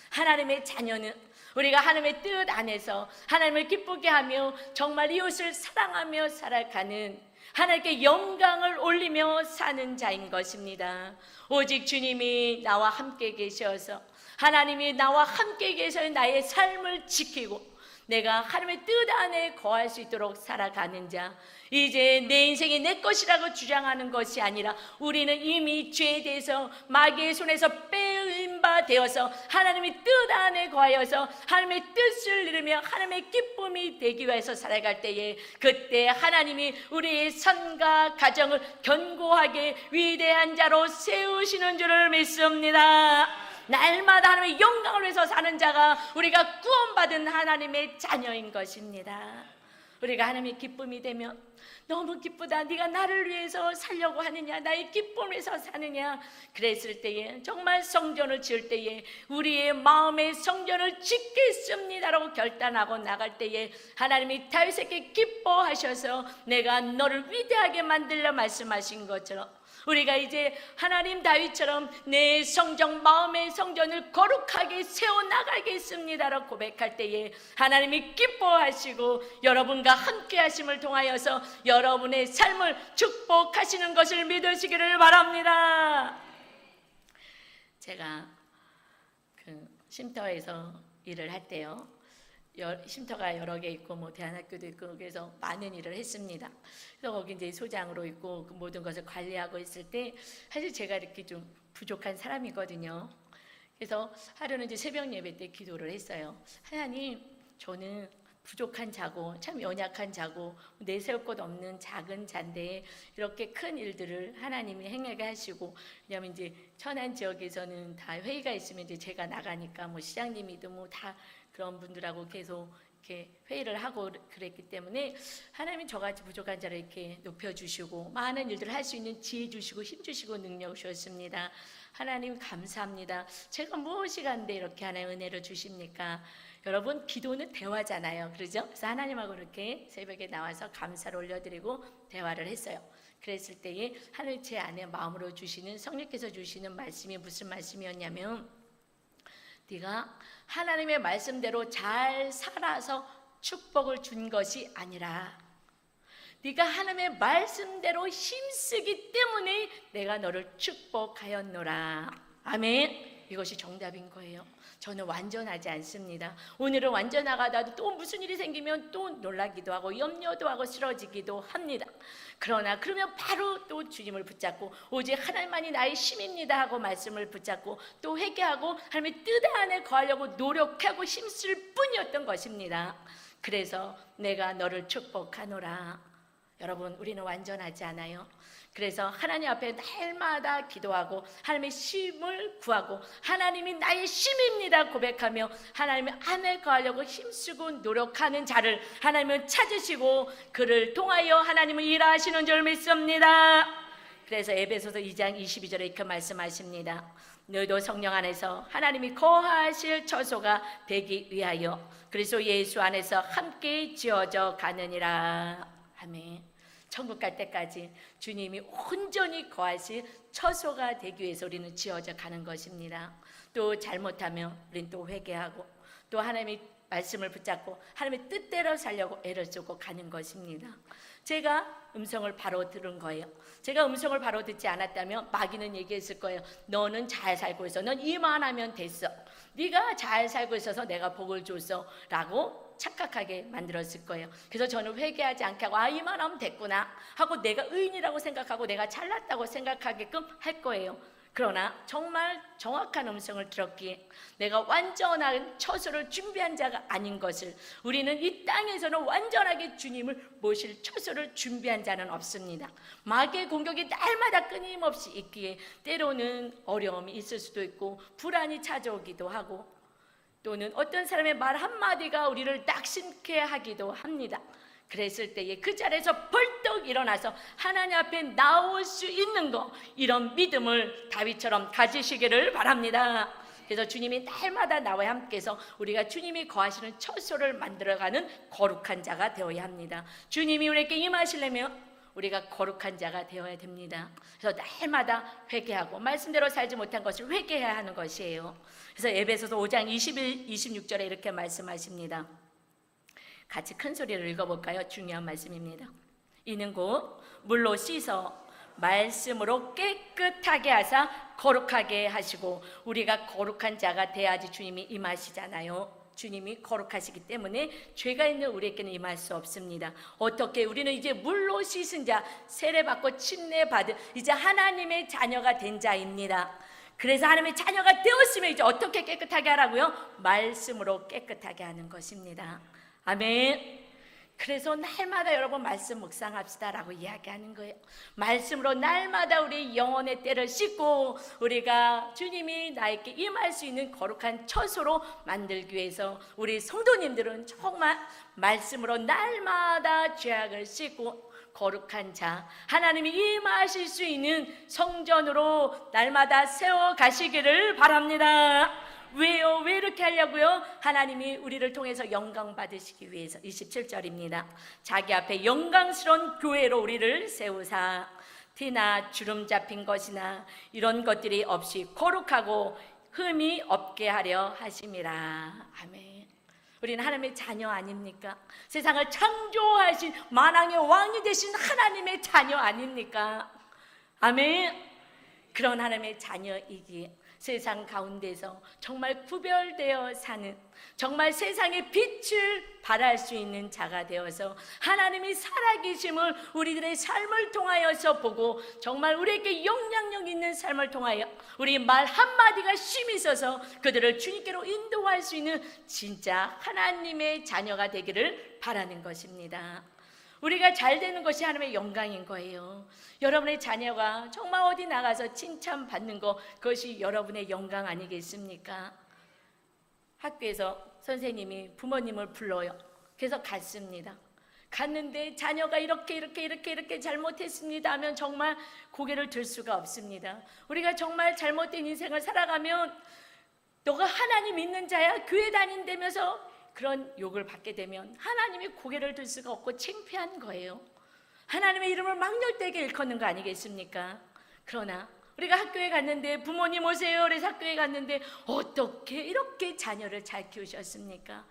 하나님의 자녀는 우리가 하나님의 뜻 안에서 하나님을 기쁘게 하며 정말 이웃을 사랑하며 살아가는 하나님께 영광을 올리며 사는 자인 것입니다. 오직 주님이 나와 함께 계셔서 하나님이 나와 함께 계셔서 나의 삶을 지키고 내가 하나님의 뜻 안에 거할 수 있도록 살아가는 자. 이제 내 인생이 내 것이라고 주장하는 것이 아니라 우리는 이미 죄에 대해서 마귀의 손에서 빼앗긴 바 되어서 하나님의 뜻 안에 거하여서 하나님의 뜻을 이루며 하나님의 기쁨이 되기 위해서 살아갈 때에 그때 하나님이 우리의 삶과 가정을 견고하게 위대한 자로 세우시는 줄을 믿습니다. 날마다 하나님의 영광을 위해서 사는 자가 우리가 구원받은 하나님의 자녀인 것입니다. 우리가 하나님의 기쁨이 되면 너무 기쁘다. 네가 나를 위해서 살려고 하느냐, 나의 기쁨에서 사느냐. 그랬을 때에 정말 성전을 지을 때에 우리의 마음의 성전을 짓겠습니다라고 결단하고 나갈 때에 하나님이 다윗에게 기뻐하셔서 내가 너를 위대하게 만들려 말씀하신 것처럼 우리가 이제 하나님 다윗처럼 내 성전, 마음의 성전을 거룩하게 세워나가겠습니다라고 고백할 때에 하나님이 기뻐하시고 여러분과 함께 하심을 통하여서 여러분의 삶을 축복하시는 것을 믿으시기를 바랍니다. 제가 쉼터에서 일을 할 때요, 쉼터가 여러 개 있고 뭐 대안학교도 있고 그래서 많은 일을 했습니다. 그래서 거기 이제 소장으로 있고 그 모든 것을 관리하고 있을 때 사실 제가 이렇게 좀 부족한 사람이거든요. 그래서 하루는 이제 새벽 예배 때 기도를 했어요. 하나님, 저는 부족한 자고 참 연약한 자고 내세울 것 없는 작은 자인데 이렇게 큰 일들을 하나님이 행하게 하시고, 왜냐하면 이제 천안 지역에서는 다 회의가 있으면 이제 제가 나가니까 뭐 시장님이든 뭐 다 그런 분들하고 계속 이렇게 회의를 하고 그랬기 때문에 하나님이 저같이 부족한 자를 이렇게 높여주시고 많은 일들을 할 수 있는 지혜 주시고 힘 주시고 능력 주셨습니다. 하나님 감사합니다. 제가 무엇이 간데 이렇게 하나의 은혜를 주십니까? 여러분, 기도는 대화잖아요. 그러죠? 그래서 하나님하고 이렇게 새벽에 나와서 감사를 올려드리고 대화를 했어요. 그랬을 때에 하나님 제 안에 마음으로 주시는, 성령께서 주시는 말씀이 무슨 말씀이었냐면, 네가 하나님의 말씀대로 잘 살아서 축복을 준 것이 아니라 네가 하나님의 말씀대로 힘쓰기 때문에 내가 너를 축복하였노라. 아멘. 이것이 정답인 거예요. 저는 완전하지 않습니다. 오늘은 완전하다가도 또 무슨 일이 생기면 또 놀라기도 하고 염려도 하고 쓰러지기도 합니다. 그러나 그러면 바로 또 주님을 붙잡고 오직 하나님만이 나의 힘입니다 하고 말씀을 붙잡고 또 회개하고 하나님의 뜻 안에 거하려고 노력하고 힘쓸 뿐이었던 것입니다. 그래서 내가 너를 축복하노라. 여러분, 우리는 완전하지 않아요. 그래서 하나님 앞에 날마다 기도하고 하나님의 힘을 구하고 하나님이 나의 힘입니다 고백하며 하나님의 안에 거하려고 힘쓰고 노력하는 자를 하나님은 찾으시고 그를 통하여 하나님은 일하시는 줄 믿습니다. 그래서 에베소서 2장 22절에 이렇게 말씀하십니다. 너희도 성령 안에서 하나님이 거하실 처소가 되기 위하여 그리스도 예수 안에서 함께 지어져 가느니라. 아멘. 천국 갈 때까지 주님이 온전히 거하실 처소가 되기 위해서 우리는 지어져 가는 것입니다. 또 잘못하면 우리는 또 회개하고 또 하나님의 말씀을 붙잡고 하나님의 뜻대로 살려고 애를 쓰고 가는 것입니다. 제가 음성을 바로 들은 거예요. 제가 음성을 바로 듣지 않았다면 마귀는 얘기했을 거예요. 너는 잘 살고 있어. 넌 이만하면 됐어. 네가 잘 살고 있어서 내가 복을 줬어 라고 착각하게 만들었을 거예요. 그래서 저는 회개하지 않게 하고 이만하면 됐구나 하고 내가 의인이라고 생각하고 내가 잘났다고 생각하게끔 할 거예요. 그러나 정말 정확한 음성을 들었기에 내가 완전한 처소를 준비한 자가 아닌 것을, 우리는 이 땅에서는 완전하게 주님을 모실 처소를 준비한 자는 없습니다. 마귀의 공격이 날마다 끊임없이 있기에 때로는 어려움이 있을 수도 있고 불안이 찾아오기도 하고 또는 어떤 사람의 말 한마디가 우리를 낙심케 하기도 합니다. 그랬을 때에 그 자리에서 벌떡 일어나서 하나님 앞에 나올 수 있는 거, 이런 믿음을 다윗처럼 가지시기를 바랍니다. 그래서 주님이 날마다 나와 함께해서 우리가 주님이 거하시는 처소를 만들어가는 거룩한 자가 되어야 합니다. 주님이 우리에게 임하시려면 우리가 거룩한 자가 되어야 됩니다. 그래서 날마다 회개하고 말씀대로 살지 못한 것을 회개해야 하는 것이에요. 그래서 에베소서 5장 21, 26절에 이렇게 말씀하십니다. 같이 큰 소리로 읽어볼까요? 중요한 말씀입니다. 이는 곧 물로 씻어 말씀으로 깨끗하게 하사 거룩하게 하시고, 우리가 거룩한 자가 돼야지 주님이 임하시잖아요. 주님이 거룩하시기 때문에 죄가 있는 우리에게는 임할 수 없습니다. 어떻게? 우리는 이제 물로 씻은 자, 세례받고 침례받은 이제 하나님의 자녀가 된 자입니다. 그래서 하나님의 자녀가 되었으면 이제 어떻게 깨끗하게 하라고요? 말씀으로 깨끗하게 하는 것입니다. 아멘. 그래서 날마다 여러분 말씀 묵상합시다라고 이야기하는 거예요. 말씀으로 날마다 우리 영혼의 때를 씻고 우리가 주님이 나에게 임할 수 있는 거룩한 처소로 만들기 위해서 우리 성도님들은 정말 말씀으로 날마다 죄악을 씻고 거룩한 자, 하나님이 임하실 수 있는 성전으로 날마다 세워 가시기를 바랍니다. 왜요? 왜 이렇게 하려고요? 하나님이 우리를 통해서 영광 받으시기 위해서. 27절입니다. 자기 앞에 영광스러운 교회로 우리를 세우사 티나 주름 잡힌 것이나 이런 것들이 없이 거룩하고 흠이 없게 하려 하심이라. 아멘. 우리는 하나님의 자녀 아닙니까? 세상을 창조하신 만왕의 왕이 되신 하나님의 자녀 아닙니까? 아멘. 그런 하나님의 자녀이기에 세상 가운데서 정말 구별되어 사는, 정말 세상의 빛을 발할 수 있는 자가 되어서 하나님이 살아계심을 우리들의 삶을 통하여서 보고 정말 우리에게 영향력 있는 삶을 통하여 우리 말 한마디가 힘이 있어서 그들을 주님께로 인도할 수 있는 진짜 하나님의 자녀가 되기를 바라는 것입니다. 우리가 잘 되는 것이 하나님의 영광인 거예요. 여러분의 자녀가 정말 어디 나가서 칭찬받는 것, 그것이 여러분의 영광 아니겠습니까? 학교에서 선생님이 부모님을 불러요. 그래서 갔습니다. 갔는데 자녀가 이렇게 잘못했습니다 하면 정말 고개를 들 수가 없습니다. 우리가 정말 잘못된 인생을 살아가면 너가 하나님 믿는 자야, 교회 다닌다면서 그런 욕을 받게 되면 하나님이 고개를 들 수가 없고 창피한 거예요. 하나님의 이름을 망령되게 일컫는 거 아니겠습니까? 그러나 우리가 학교에 갔는데 부모님 오세요. 그래서 학교에 갔는데 어떻게 이렇게 자녀를 잘 키우셨습니까?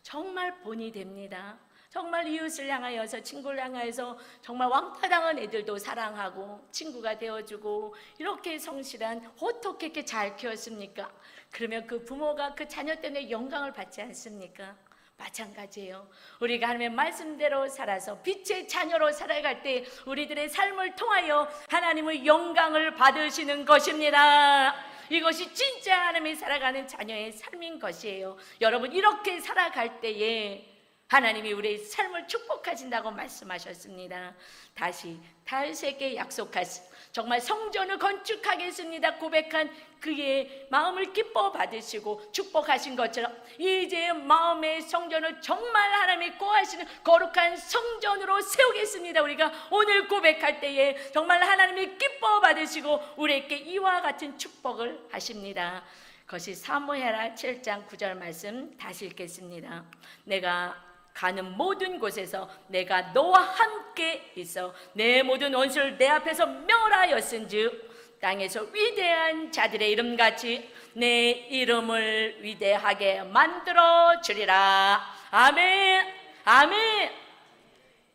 정말 본이 됩니다. 정말 이웃을 향하여서, 친구를 향하여서 정말 왕따당한 애들도 사랑하고 친구가 되어주고 이렇게 성실한, 어떻게 이렇게 잘 키웠습니까? 그러면 그 부모가 그 자녀 때문에 영광을 받지 않습니까? 마찬가지예요. 우리가 하나님의 말씀대로 살아서 빛의 자녀로 살아갈 때 우리들의 삶을 통하여 하나님의 영광을 받으시는 것입니다. 이것이 진짜 하나님이 살아가는 자녀의 삶인 것이에요. 여러분, 이렇게 살아갈 때에 하나님이 우리의 삶을 축복하신다고 말씀하셨습니다. 다시 다윗에게 약속하신, 정말 성전을 건축하겠습니다 고백한 그의 마음을 기뻐 받으시고 축복하신 것처럼 이제 마음의 성전을 정말 하나님이 거하시는 거룩한 성전으로 세우겠습니다. 우리가 오늘 고백할 때에 정말 하나님이 기뻐 받으시고 우리에게 이와 같은 축복을 하십니다. 그것이 사무엘하 7장 9절 말씀 다시 읽겠습니다. 내가 가는 모든 곳에서 내가 너와 함께 있어 내 모든 원수를 내 앞에서 멸하였은즉 땅에서 위대한 자들의 이름같이 내 이름을 위대하게 만들어 주리라. 아멘. 아멘.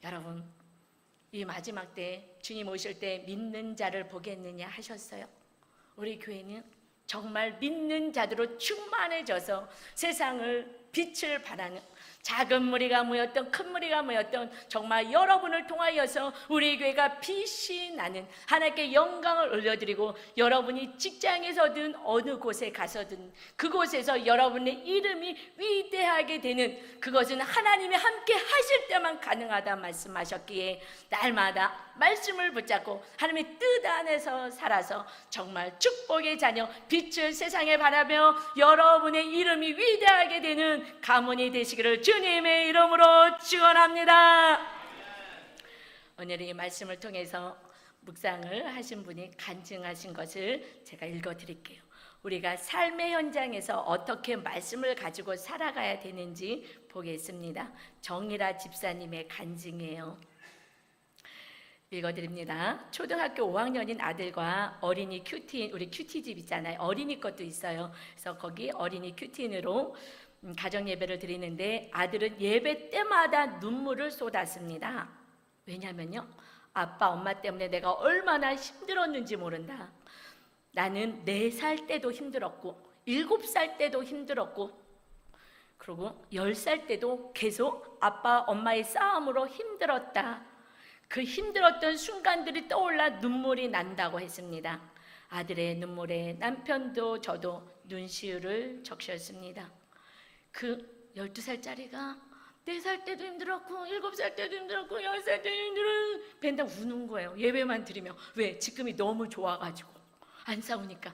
여러분, 이 마지막 때 주님 오실 때 믿는 자를 보겠느냐 하셨어요. 우리 교회는 정말 믿는 자들로 충만해져서 세상을 빛을 발하는, 작은 무리가 모였던 큰 무리가 모였던 정말 여러분을 통하여서 우리 교회가 빛이 나는, 하나님께 영광을 올려드리고 여러분이 직장에서든 어느 곳에 가서든 그곳에서 여러분의 이름이 위대하게 되는, 그것은 하나님이 함께 하실 때만 가능하다 말씀하셨기에 날마다 말씀을 붙잡고 하나님의 뜻 안에서 살아서 정말 축복의 자녀, 빛을 세상에 바라며 여러분의 이름이 위대하게 되는 가문이 되시기를 주님의 이름으로 축원합니다. 오늘 이 말씀을 통해서 묵상을 하신 분이 간증하신 것을 제가 읽어드릴게요. 우리가 삶의 현장에서 어떻게 말씀을 가지고 살아가야 되는지 보겠습니다. 정일아 집사님의 간증이에요. 읽어드립니다. 초등학교 5학년인 아들과 어린이 큐티인, 우리 큐티집 있잖아요. 어린이 것도 있어요. 그래서 거기 어린이 큐티인으로 가정 예배를 드리는데 아들은 예배 때마다 눈물을 쏟았습니다. 왜냐면요, 아빠 엄마 때문에 내가 얼마나 힘들었는지 모른다. 나는 4살 때도 힘들었고 7살 때도 힘들었고 그리고 10살 때도 계속 아빠 엄마의 싸움으로 힘들었다. 그 힘들었던 순간들이 떠올라 눈물이 난다고 했습니다. 아들의 눈물에 남편도 저도 눈시울을 적셨습니다. 그 12살짜리가 4살 때도 힘들었고 7살 때도 힘들었고 10살 때도 힘들어. 맨날 우는 거예요. 예배만 드리며. 왜? 지금이 너무 좋아가지고. 안 싸우니까.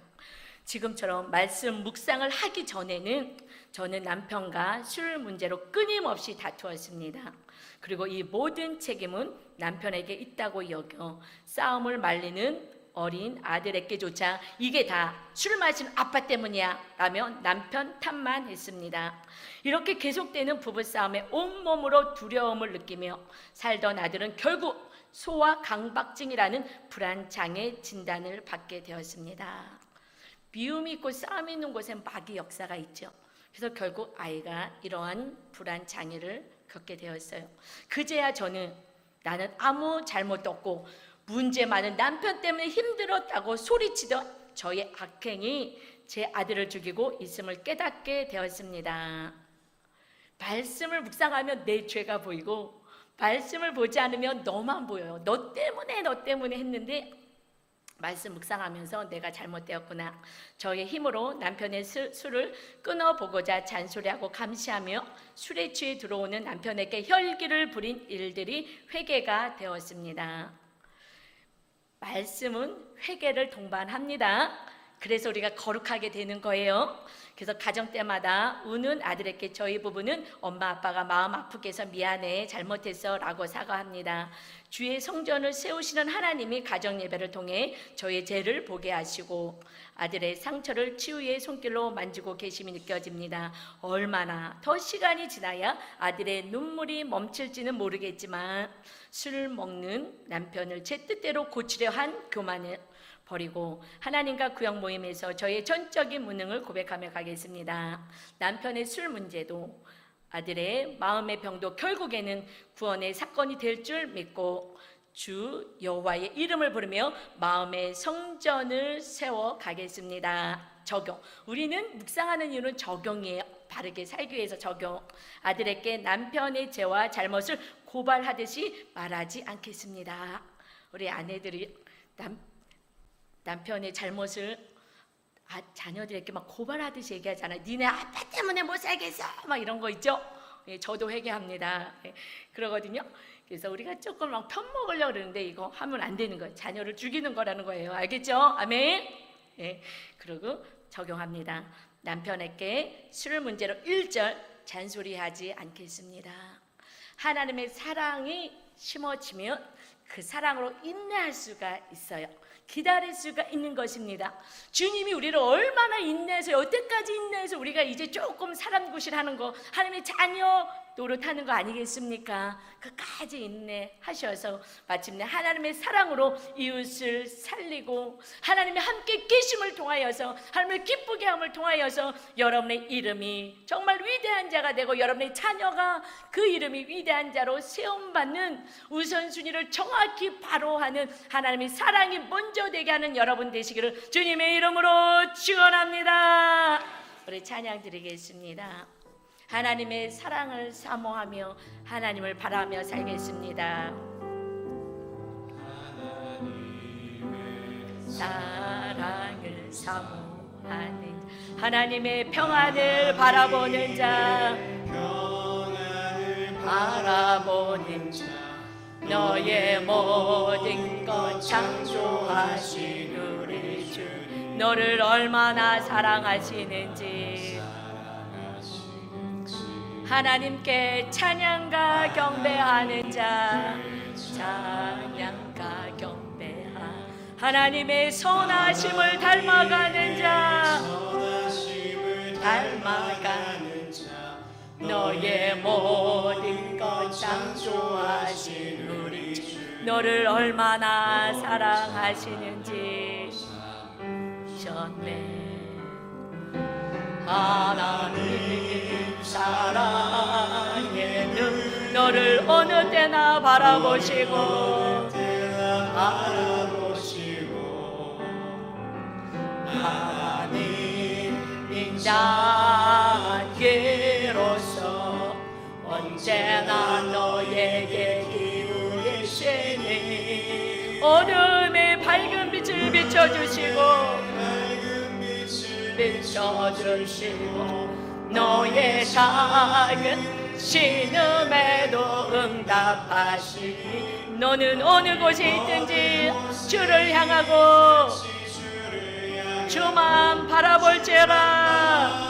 지금처럼 말씀 묵상을 하기 전에는 저는 남편과 술 문제로 끊임없이 다투었습니다. 그리고 이 모든 책임은 남편에게 있다고 여겨 싸움을 말리는 어린 아들에게조차 이게 다 술 마신 아빠 때문이야 라며 남편 탓만 했습니다. 이렇게 계속되는 부부싸움에 온몸으로 두려움을 느끼며 살던 아들은 결국 소아 강박증이라는 불안장애 진단을 받게 되었습니다. 미움이 있고 싸움이 있는 곳엔 마귀 역사가 있죠. 그래서 결국 아이가 이러한 불안장애를 겪게 되었어요. 그제야 저는 나는 아무 잘못도 없고 문제 많은 남편 때문에 힘들었다고 소리치던 저의 악행이 제 아들을 죽이고 있음을 깨닫게 되었습니다. 말씀을 묵상하면 내 죄가 보이고 말씀을 보지 않으면 너만 보여요. 너 때문에 했는데 말씀 묵상하면서 내가 잘못되었구나. 저의 힘으로 남편의 술을 끊어보고자 잔소리하고 감시하며 술에 취해 들어오는 남편에게 혈기를 부린 일들이 회개가 되었습니다. 말씀은 회개를 동반합니다. 그래서 우리가 거룩하게 되는 거예요. 그래서 가정 때마다 우는 아들에게 저희 부부는 엄마 아빠가 마음 아프게 해서 미안해 잘못했어 라고 사과합니다. 주의 성전을 세우시는 하나님이 가정 예배를 통해 저의 죄를 보게 하시고 아들의 상처를 치유의 손길로 만지고 계심이 느껴집니다. 얼마나 더 시간이 지나야 아들의 눈물이 멈출지는 모르겠지만 술을 먹는 남편을 제 뜻대로 고치려 한 교만을 버리고 하나님과 구역 모임에서 저의 전적인 무능을 고백하며 가겠습니다. 남편의 술 문제도 아들의 마음의 병도 결국에는 구원의 사건이 될 줄 믿고 주 여호와의 이름을 부르며 마음의 성전을 세워 가겠습니다. 적용. 우리는 묵상하는 이유는 적용이에요. 바르게 살기 위해서 적용. 아들에게 남편의 죄와 잘못을 고발하듯이 말하지 않겠습니다. 우리 아내들이 남편의 잘못을 자녀들에게 막 고발하듯이 얘기하잖아요. 니네 아빠 때문에 못 살겠어 막 이런 거 있죠. 예, 저도 회개합니다. 예, 그러거든요. 그래서 우리가 조금 막 편먹으려고 그러는데 이거 하면 안 되는 거예요. 자녀를 죽이는 거라는 거예요. 알겠죠? 아멘. 예, 그리고 적용합니다. 남편에게 술 문제로 1절 잔소리하지 않겠습니다. 하나님의 사랑이 심어지면 그 사랑으로 인내할 수가 있어요. 기다릴 수가 있는 것입니다. 주님이 우리를 얼마나 인내해서 여태까지 인내해서 우리가 이제 조금 사람 구실하는 거 하나님의 자녀 노릇하는 거 아니겠습니까? 끝까지 인내하셔서 마침내 하나님의 사랑으로 이웃을 살리고 하나님의 함께 계심을 통하여서 하나님을 기쁘게 함을 통하여서 여러분의 이름이 정말 위대한 자가 되고 여러분의 자녀가 그 이름이 위대한 자로 세움받는 우선순위를 정확히 바로 하는 하나님의 사랑이 먼저 되게 하는 여러분 되시기를 주님의 이름으로 축원합니다. 우리 찬양 드리겠습니다. 하나님의 사랑을 사모하며 하나님을 바라며 살겠습니다. 하나님의 사랑을 사모하는 하나님의 평안을 바라보는 자, 바라보는 자, 너의 모든 것 창조하신 우리 주, 너를 얼마나 사랑하시는지 하나님께 찬양과 경배하는 자, 찬양과 경배하 하나님의 선하심을 닮아가는 자, 닮아가는 자, 너의 모든 것 창조하신 우리 주, 너를 얼마나 사랑하시는지 전매 하나님 사랑의 눈 너를 어느 때나 바라보시고 하나님 인자께로서 언제나 너에게 기울이시니 어둠의 밝은 빛을 비춰주시고 너의 작은 신음에도 응답하시니 너는 어느 곳에 있든지 주를 향하고 주만 바라볼지어라.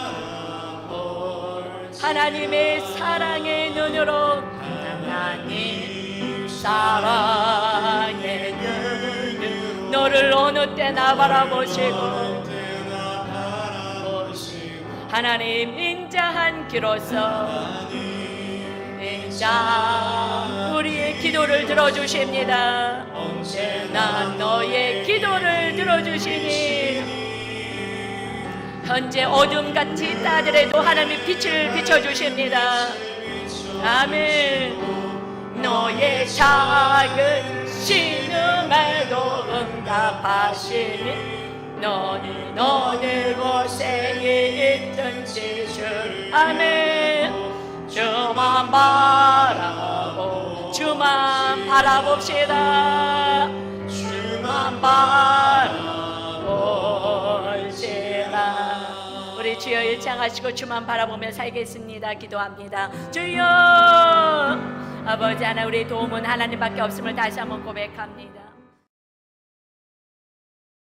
하나님의 사랑의 눈으로 하나님 사랑의 눈 너를 어느 때나 바라보시고 하나님 인자한 기로서 인자 우리의 기도를 들어주십니다. 언제나 너의 기도를 들어주시니 현재 어둠같이 따들에도 하나님의 빛을 비춰주십니다. 아멘. 너의 작은 신음에도 응답하시니 너는 어느 곳에 있든지 주 아멘. 주만 바라보 주만 바라봅시다. 주만 바라볼지라. 우리 주여 일창하시고 주만 바라보며 살겠습니다. 기도합니다. 주여 아버지 하나 우리의 도움은 하나님밖에 없음을 다시 한번 고백합니다.